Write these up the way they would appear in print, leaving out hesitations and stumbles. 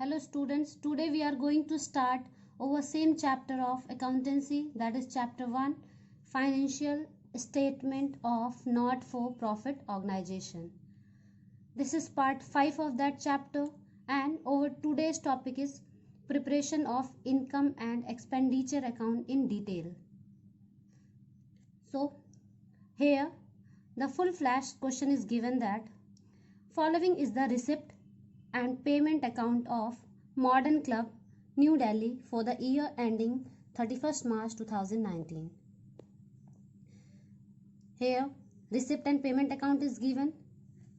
Hello students, today we are going to start our same chapter of accountancy, that is chapter 1, financial statement of not-for-profit organization. This is part 5 of that chapter, and our today's topic is preparation of income and expenditure account in detail. So here the full flash question is given that following is the receipt and payment account of Modern Club, New Delhi for the year ending 31st March 2019. Here, receipt and payment account is given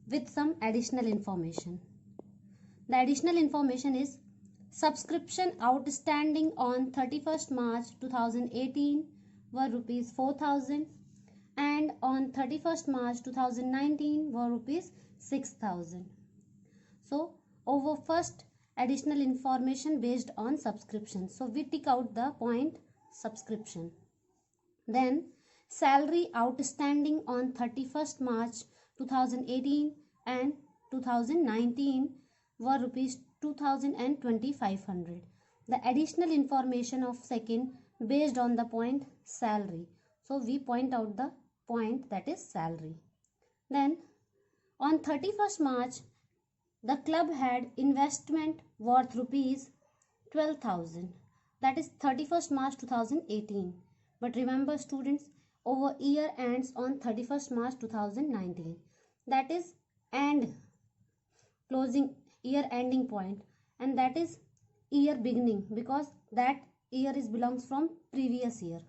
with some additional information. The additional information is subscription outstanding on 31st March 2018 were rupees 4,000 and on 31st March 2019 were rupees 6,000. So, over first additional information based on subscription. So, we tick out the point subscription. Then, salary outstanding on 31st March 2018 and 2019 were rupees 2,000 and 2,500. The additional information of second based on the point salary. So, we point out the point that is salary. Then, on 31st March, the club had investment worth rupees 12,000. That is 31st March 2018. But remember students, our year ends on 31st March 2019. That is end closing year ending point, and that is year beginning because that year is belongs from previous year.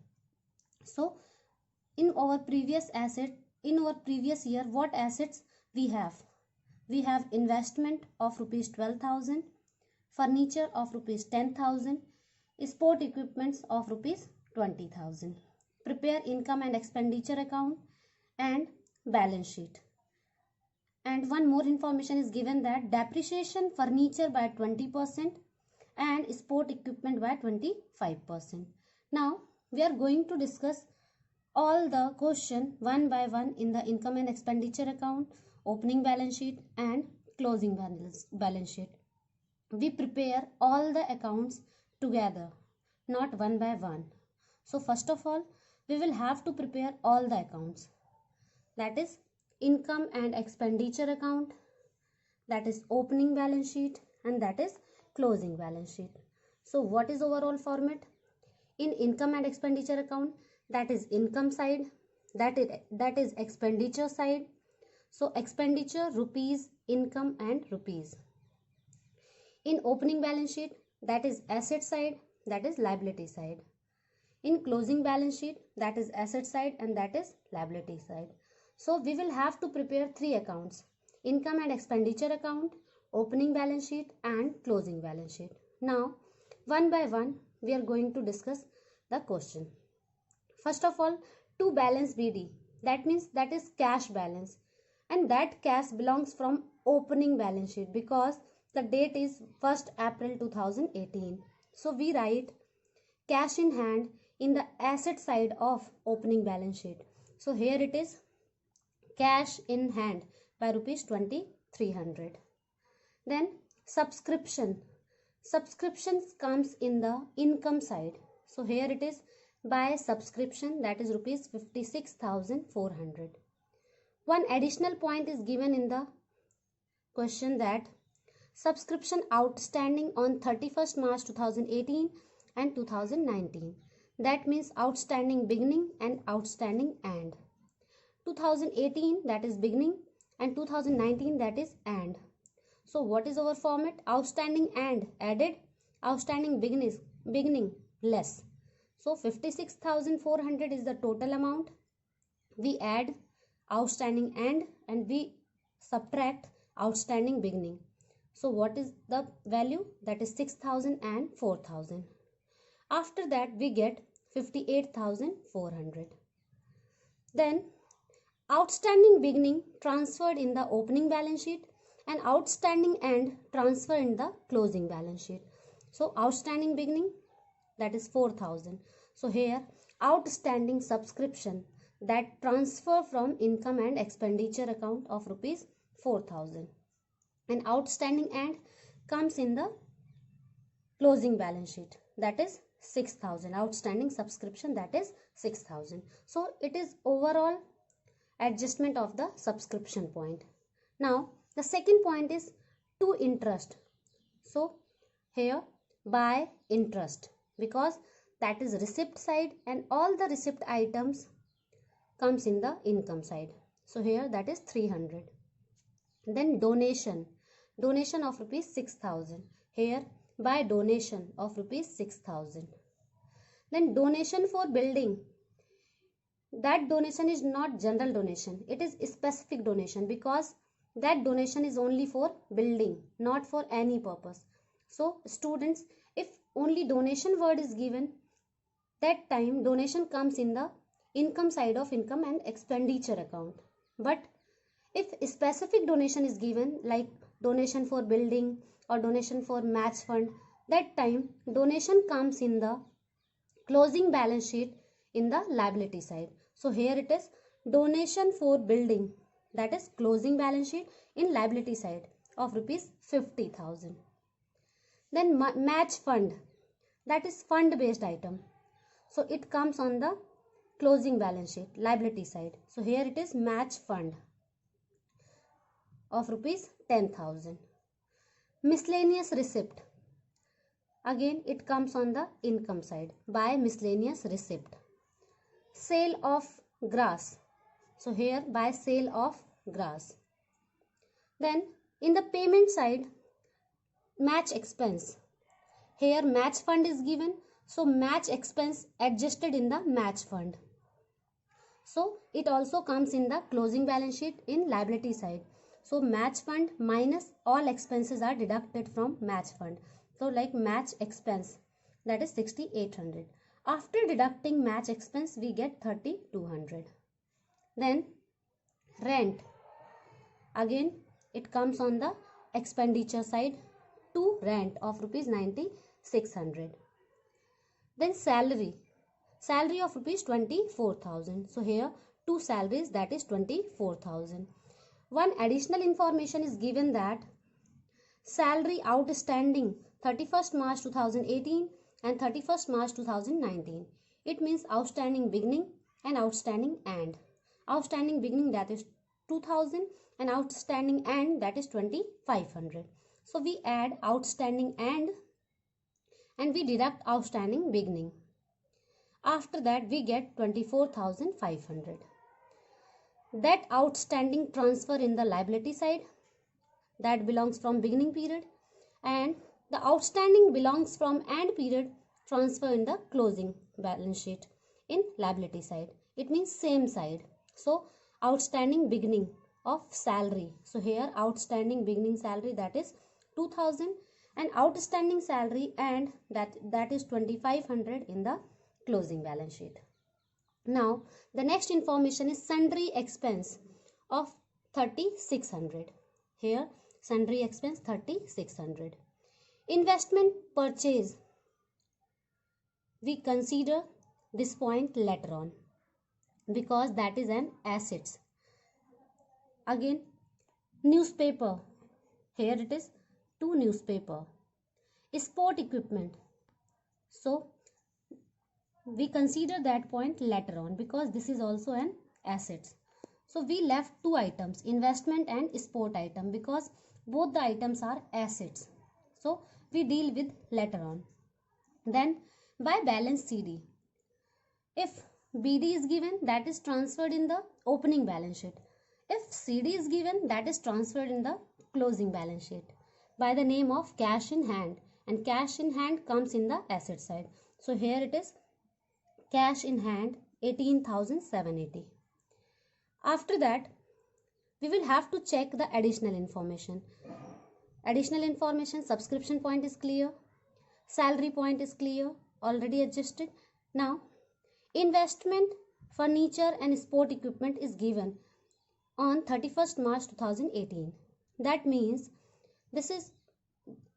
So in our previous year, what assets we have? We have investment of rupees 12,000, furniture of rupees 10,000, sport equipments of rupees 20,000. Prepare income and expenditure account and balance sheet. And one more information is given that depreciation furniture by 20% and sport equipment by 25%. Now we are going to discuss all the question one by one in the income and expenditure account, opening balance sheet and closing balance sheet. We prepare all the accounts together, not one by one. So first of all, we will have to prepare all the accounts. That is income and expenditure account, that is opening balance sheet, and that is closing balance sheet. So what is overall format? In income and expenditure account, that is income side, that is expenditure side. So expenditure rupees, income and rupees. In opening balance sheet, that is asset side, that is liability side. In closing balance sheet, that is asset side and that is liability side. So we will have to prepare three accounts: income and expenditure account, opening balance sheet and closing balance sheet. Now one by one we are going to discuss the question. First of all, to balance BD, that means that is cash balance, and that cash belongs from opening balance sheet because the date is 1st April 2018. So we write cash in hand in the asset side of opening balance sheet. So here it is cash in hand by rupees 2,300. Then subscriptions comes in the income side. So here it is by subscription, that is rupees 56,400. One additional point is given in the question that subscription outstanding on 31st March 2018 and 2019. That means outstanding beginning and outstanding end. 2018 that is beginning and 2019 that is end. So what is our format? Outstanding end added, outstanding beginning less. So 56,400 is the total amount. We add outstanding end and we subtract outstanding beginning. So what is the value? That is 6,000 and 4,000. After that we get 58,400. Then outstanding beginning transferred in the opening balance sheet and outstanding end transferred in the closing balance sheet. So outstanding beginning, that is 4,000. So here outstanding subscription, that transfer from income and expenditure account of rupees 4,000, and outstanding end comes in the closing balance sheet, that is 6,000. Outstanding subscription, that is 6,000. So it is overall adjustment of the subscription point. Now the second point is to interest. So here by interest, because that is receipt side and all the receipt items comes in the income side. So here that is 300. Then donation of rupees 6,000. Here by donation of rupees 6,000. Then donation for building. That donation is not general donation. It is specific donation, because that donation is only for building, not for any purpose. So students, if only donation word is given, that time donation comes in the income side of income and expenditure account. But if specific donation is given, like donation for building or donation for match fund, that time donation comes in the closing balance sheet in the liability side. So here it is donation for building, that is closing balance sheet in liability side of rupees 50,000. Then match fund, that is fund based item. So it comes on the closing balance sheet liability side. So here it is match fund of rupees 10,000. Miscellaneous receipt, again it comes on the income side by miscellaneous receipt. Sale of grass, so here by sale of grass. Then in the payment side, match expense, here match fund is given, so match expense adjusted in the match fund. So it also comes in the closing balance sheet in liability side. So match fund minus all expenses are deducted from match fund. So like match expense, that is 6,800. After deducting match expense, we get 3,200. Then rent, again it comes on the expenditure side to rent of rupees 9,600. Then salary of rupees 24,000. So here two salaries, that is 24,000. One additional information is given that salary outstanding 31st March 2018 and 31st March 2019. It means outstanding beginning and outstanding end. Outstanding beginning, that is 2,000, and outstanding end, that is 2,500. So we add outstanding end and we deduct outstanding beginning. After that we get 24,500. That outstanding transfer in the liability side, that belongs from beginning period, and the outstanding belongs from end period transfer in the closing balance sheet in liability side. It means same side. So outstanding beginning of salary, so here outstanding beginning salary, that is 2,000, and outstanding salary and that is 2,500 in the closing balance sheet. Now the next information is sundry expense of 3,600. Here sundry expense 3,600. Investment purchase, we consider this point later on because that is an assets. Again newspaper, here it is 2 newspaper. Sport equipment, so we consider that point later on because this is also an assets. So we left 2 items, investment and sport item, because both the items are assets. So we deal with later on. Then by balance CD, if BD is given, that is transferred in the opening balance sheet. If CD is given, that is transferred in the closing balance sheet by the name of cash in hand, and cash in hand comes in the asset side. So here it is cash in hand 18,780. After that we will have to check the additional information. Additional information, subscription point is clear, salary point is clear, already adjusted. Now investment, furniture and sport equipment is given on 31st March 2018. That means this is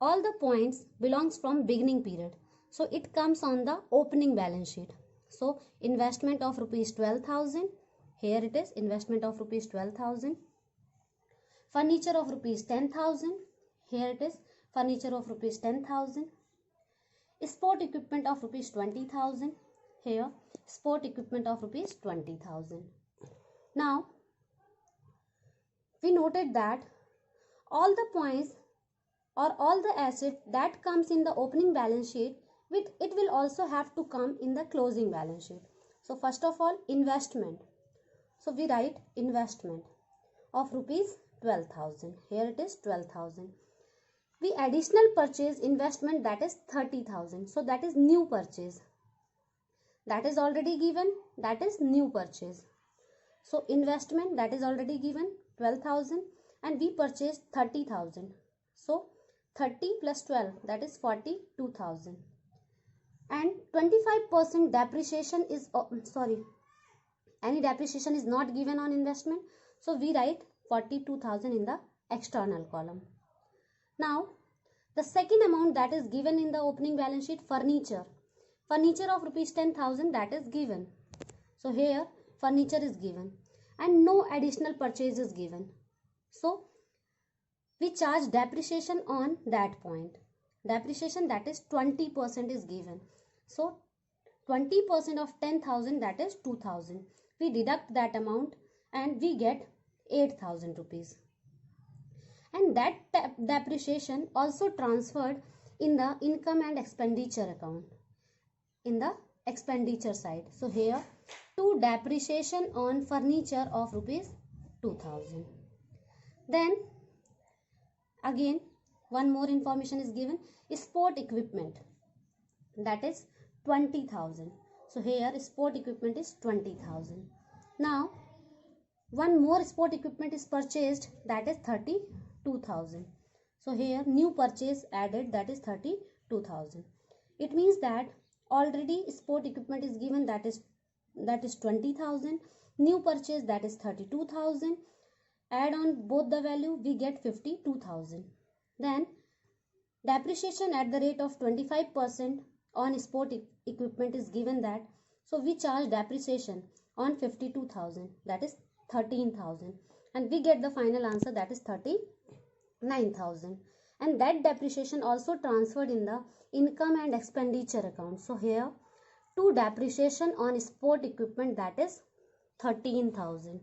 all the points belongs from beginning period. So it comes on the opening balance sheet. So investment of rupees 12,000, here it is investment of rupees 12,000. Furniture of rupees 10,000, here it is furniture of rupees 10,000. Sport equipment of rupees 20,000. Here sport equipment of rupees 20,000. Now we noted that all the points or all the asset that comes in the opening balance sheet, with it will also have to come in the closing balance sheet. So first of all, investment. So we write investment of rupees 12,000. Here it is 12,000. We additional purchase investment, that is 30,000. So that is new purchase. That is already given, that is new purchase. So investment, that is already given 12,000, and we purchased 30,000. So 30 plus 12, that is 42,000. And 25% depreciation is any depreciation is not given on investment. So we write 42,000 in the external column. Now the second amount that is given in the opening balance sheet, furniture. Furniture of rupees 10,000, that is given. So here furniture is given and no additional purchase is given. So we charge depreciation on that point. Depreciation, that is 20% is given. So 20% of 10,000, that is 2,000. We deduct that amount and we get 8,000 rupees. And that depreciation also transferred in the income and expenditure account, in the expenditure side. So here to depreciation on furniture of rupees 2,000. Then again one more information is given, sport equipment, that is 20,000. So here sport equipment is 20,000. Now one more sport equipment is purchased, that is 32,000. So here new purchase added, that is 32,000. It means that already sport equipment is given, that is 20,000. New purchase, that is 32,000. Add on both the value, we get 52,000. Then depreciation at the rate of 25% on sport equipment is given that. So we charge depreciation on 52,000, that is 13,000. And we get the final answer, that is 39,000. And that depreciation also transferred in the income and expenditure account. So here to depreciation on sport equipment, that is 13,000.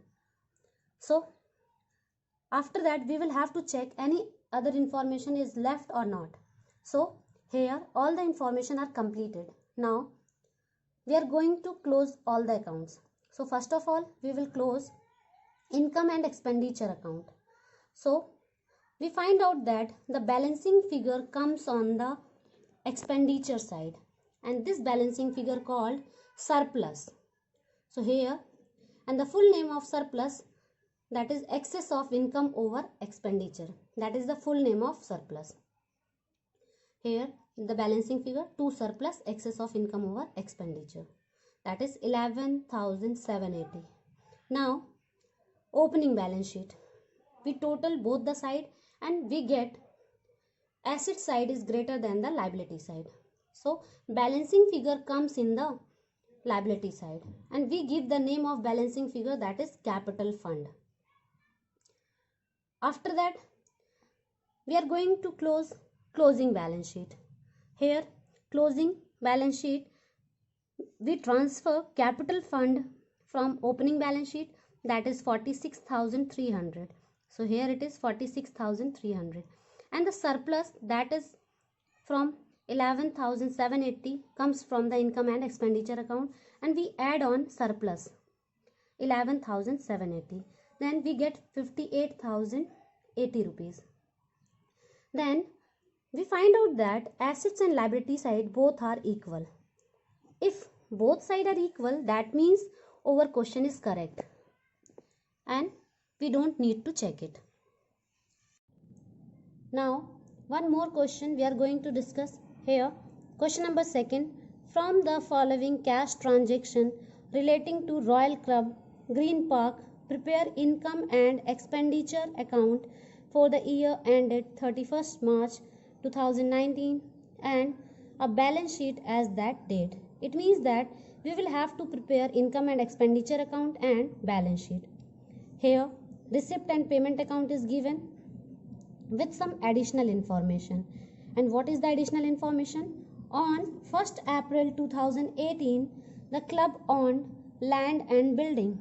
So after that we will have to check any other information is left or not. So here all the information are completed. Now we are going to close all the accounts. So first of all we will close income and expenditure account. So we find out that the balancing figure comes on the expenditure side, and this balancing figure called surplus. So here, and the full name of surplus, that is excess of income over expenditure. That is the full name of surplus. Here the balancing figure, to surplus excess of income over expenditure, that is 11,780. Now opening balance sheet, we total both the side and we get asset side is greater than the liability side. So balancing figure comes in the liability side and we give the name of balancing figure, that is capital fund. After that we are going to closing balance sheet. Here closing balance sheet, we transfer capital fund from opening balance sheet, that is 46,300. So here it is 46,300, and the surplus, that is from 11,780 comes from the income and expenditure account, and we add on surplus 11,780. Then we get 58,080 rupees. Then we find out that assets and liability side both are equal. If both sides are equal, that means our question is correct and we don't need to check it. Now one more question we are going to discuss here. Question number 2. From the following cash transaction relating to Royal Club, Green Park, prepare income and expenditure account for the year ended 31st March 2019 and a balance sheet as that date. It means that we will have to prepare income and expenditure account and balance sheet. Here receipt and payment account is given with some additional information. And what is the additional information? On 1st April 2018, the club owned land and building.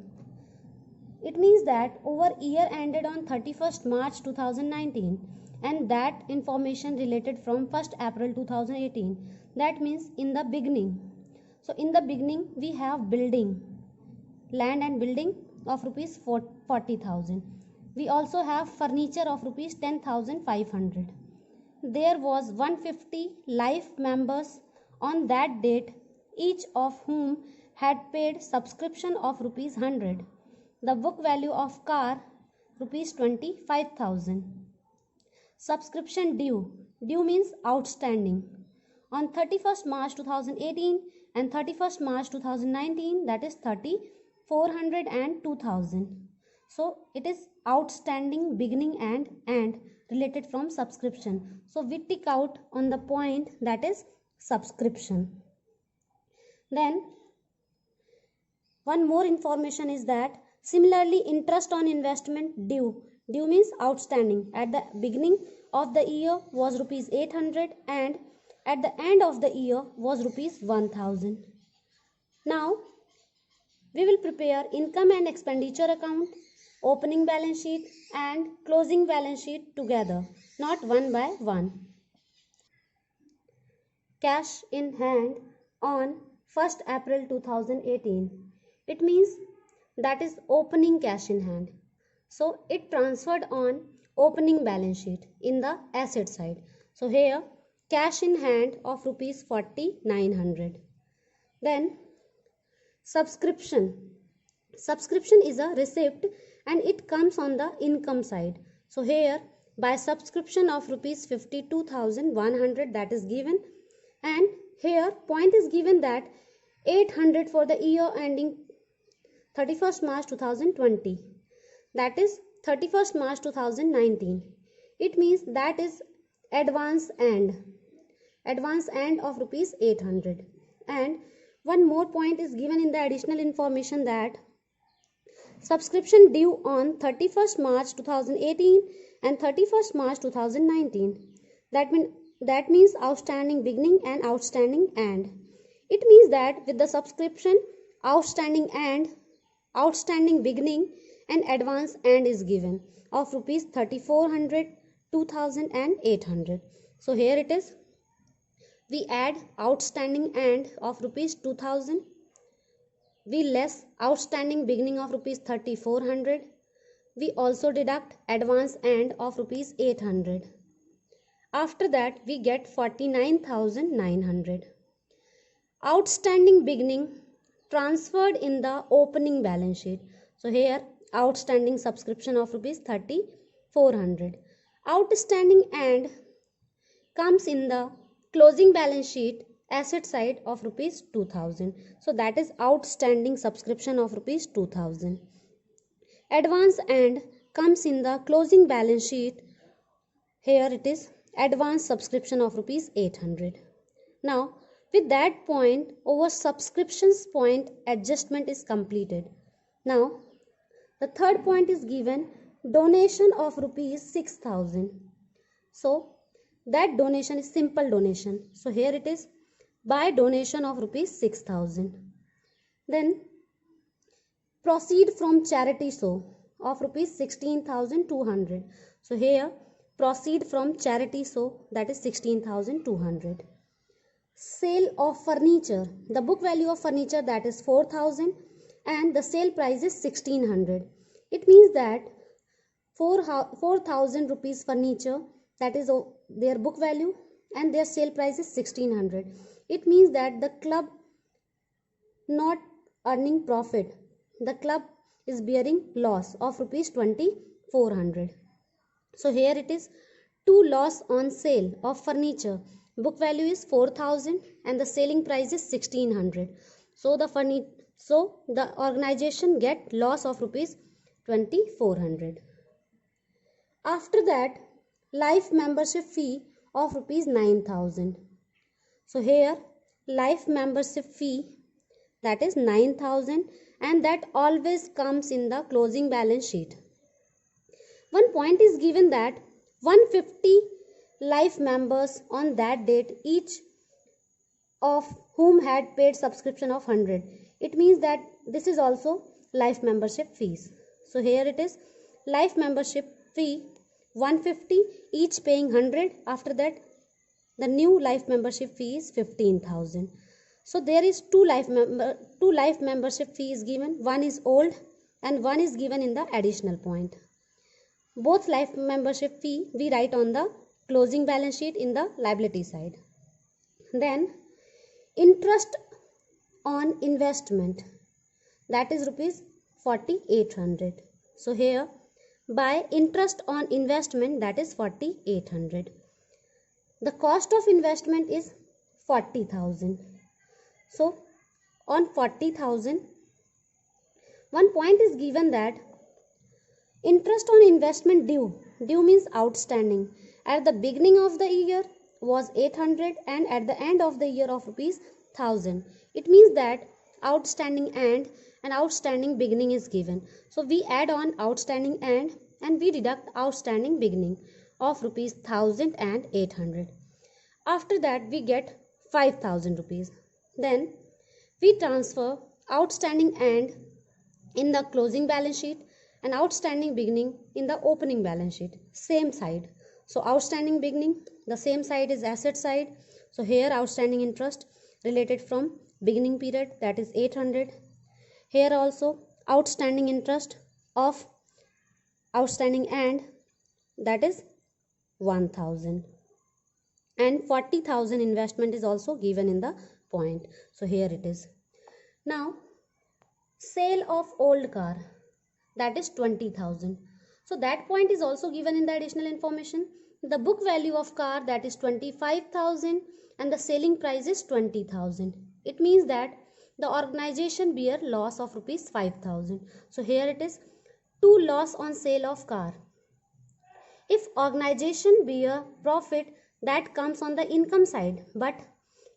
It means that over year ended on 31st March 2019 and that information related from 1st April 2018. That means in the beginning. So in the beginning we have building, land and building of rupees 40,000. We also have furniture of rupees 10,500. There was 150 life members on that date, each of whom had paid subscription of rupees 100. The book value of car rupees 25,000. Subscription due. Due means outstanding. On 31st March 2018 and 31st March 2019, that is 30,400 and 2,000. So it is outstanding, beginning and related from subscription. So we tick out on the point that is subscription. Then one more information is that similarly interest on investment due. Due means outstanding. At the beginning of the year was rupees 800 and at the end of the year was rupees 1000. Now we will prepare income and expenditure account, opening balance sheet and closing balance sheet together, not one by one. Cash in hand on 1st April 2018. It means that is opening cash in hand. So it transferred on opening balance sheet in the asset side. So here cash in hand of rupees 4,900. Then subscription. Subscription is a receipt and it comes on the income side. So here by subscription of rupees 52,100 that is given, and here point is given that 800 for the year ending 31st March 2020, that is 31st March 2019. It means that is advance end of rupees 800. And one more point is given in the additional information that subscription due on 31st March 2018 and 31st March 2019. That means outstanding beginning and outstanding end. It means that with the subscription, outstanding end, outstanding beginning and advance end is given of rupees 3,400, 2,000 and 800. So here it is. We add outstanding end of rupees 2,000. We less outstanding beginning of rupees 3,400. We also deduct advance end of rupees 800. After that we get 49,900. Outstanding beginning transferred in the opening balance sheet. So here outstanding subscription of rupees 3,400. Outstanding end comes in the closing balance sheet asset side of rupees 2,000. So that is outstanding subscription of rupees 2,000. Advance end comes in the closing balance sheet. Here it is advance subscription of rupees 800. Now with that point over subscriptions point adjustment is completed. Now the third point is given donation of rupees 6,000. So that donation is simple donation. So here it is by donation of rupees 6,000. Then proceed from charity show of rupees 16,200. So here proceed from charity show, that is 16,200. Sale of furniture. The book value of furniture that is 4,000 and the sale price is 1,600. It means that 4,000 rupees furniture, that is their book value, and their sale price is 1,600. It means that the club not earning profit. The club is bearing loss of rupees 2,400. So here it is 2 loss on sale of furniture. Book value is 4,000 and the selling price is 1,600. So the organization get loss of rupees 2,400. After that, life membership fee of rupees 9,000. So here life membership fee, that is 9,000, and that always comes in the closing balance sheet. One point is given that 150 life members on that date, each of whom had paid subscription of 100. It means that this is also life membership fees. So here it is life membership fee 150, each paying 100. After that the new life membership fee is 15,000. So there is two life membership fees given. One is old and one is given in the additional point. Both life membership fee we write on the closing balance sheet in the liability side. Then interest on investment, that is rupees 4800. So here by interest on investment, that is 4800. The cost of investment is 40,000. So on 40,000, one point is given that interest on investment due means outstanding, at the beginning of the year was 800 and at the end of the year of rupees 1000. It means that outstanding and outstanding beginning is given. So we add on outstanding and we deduct outstanding beginning of rupees 1000 and 800. After that we get 5,000 rupees. Then we transfer outstanding and in the closing balance sheet and outstanding beginning in the opening balance sheet, same side. So outstanding beginning, the same side is asset side. So here outstanding interest related from beginning period, that is 800. Here also outstanding interest of outstanding and that is 1000. And 40,000 investment is also given in the point. So here it is. Now sale of old car, that is 20,000. So that point is also given in the additional information. The book value of car, that is 25,000 and the selling price is 20,000. It means that the organization bear loss of rupees 5,000. So here it is to loss on sale of car. If organization bear profit, that comes on the income side, but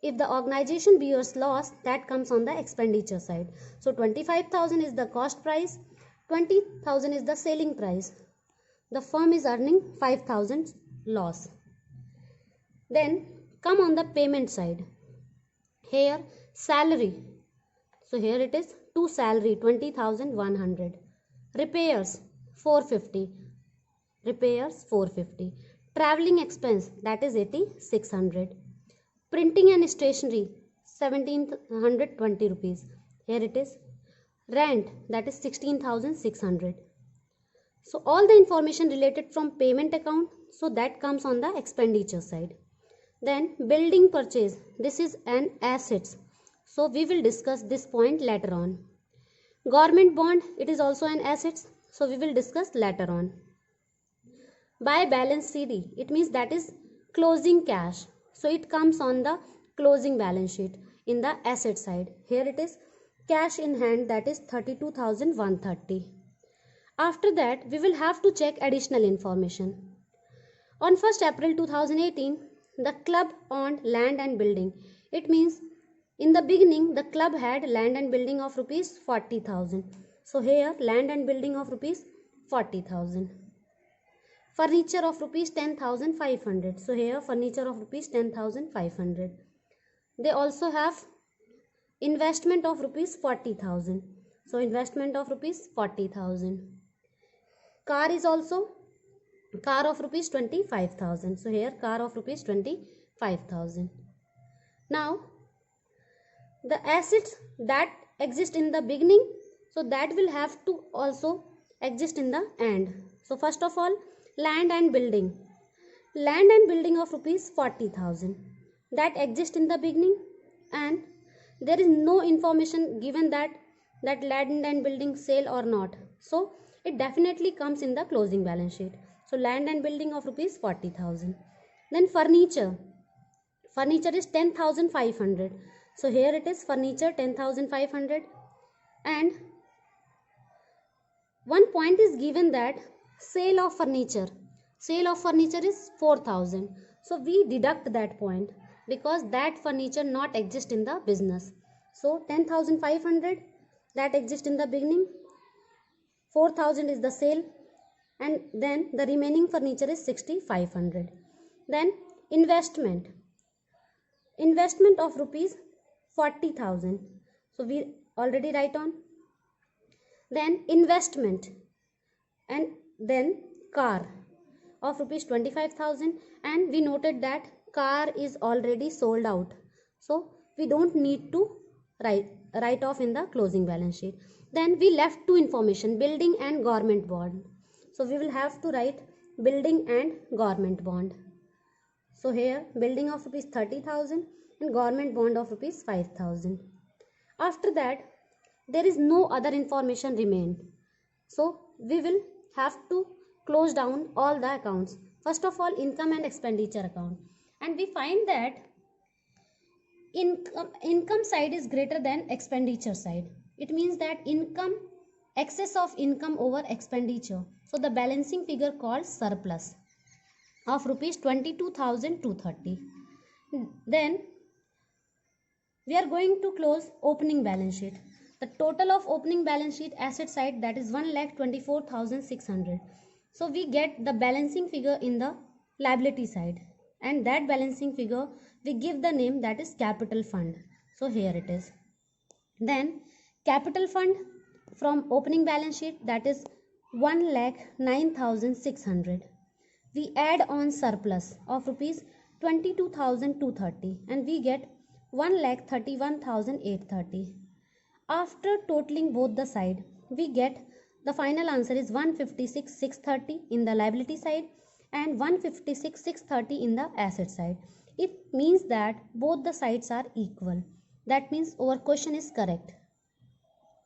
if the organization bears loss, that comes on the expenditure side. So 25,000 is the cost price, 20,000 is the selling price. The firm is earning 5,000 loss. Then come on the payment side. Here salary. So here it is to salary 20,100. Repairs 450. Repairs 450. Traveling expense, that is 8,600. Printing and stationery 1,720 rupees. Here it is. Rent, that is 16,600. So all the information related from payment account, so that comes on the expenditure side. Then building purchase, this is an assets. So we will discuss this point later on. Government bond, it is also an assets. So we will discuss later on. Buy balance CD, it means that is closing cash. So it comes on the closing balance sheet in the asset side. Here it is cash in hand, that is 32,130. After that we will have to check additional information. On 1st April 2018, the club owned land and building. It means in the beginning the club had land and building of rupees 40,000. So here land and building of rupees 40,000. Furniture of rupees 10,500. So here furniture of rupees 10,500. They also have investment of rupees 40,000. So investment of rupees 40,000. Car is also car of rupees 25,000. So here car of rupees 25,000. Now the assets that exist in the beginning, so that will have to also exist in the end. So first of all land and building. Land and building of rupees 40,000 that exist in the beginning, and there is no information given that land and building sale or not. So it definitely comes in the closing balance sheet. So land and building of rupees 40,000. Then furniture. Furniture is 10,500. So here it is furniture 10,500. And one point is given that sale of furniture. Sale of furniture is 4,000. So we deduct that point because that furniture not exist in the business. So 10,500 that exist in the beginning. 4,000 is the sale, and then the remaining furniture is 6,500. Then investment. investment of rupees 40,000. So we already write on. Then investment, and then car of rupees 25,000, and we noted that car is already sold out, so we don't need to write off in the closing balance sheet. Then we left two information, building and government bond, so we will have to write building and government bond. So here building of rupees 30,000 and government bond of rupees 5,000. After that there is no other information remained, so we will have to close down all the accounts. First of all, income and expenditure account, and we find that income side is greater than expenditure side. It means that excess of income over expenditure, so the balancing figure called surplus of rupees 22,230. Then we are going to close opening balance sheet. The total of opening balance sheet asset side, that is 1,24,600. So we get the balancing figure in the liability side, and that balancing figure we give the name, that is capital fund. So here it is. Then capital fund from opening balance sheet, that is 1,09,600. We add on surplus of rupees 22,230 and we get 1,31,830. After totaling both the side, we get the final answer is 156,630 in the liability side and 156,630 in the asset side. It means that both the sides are equal. That means our question is correct.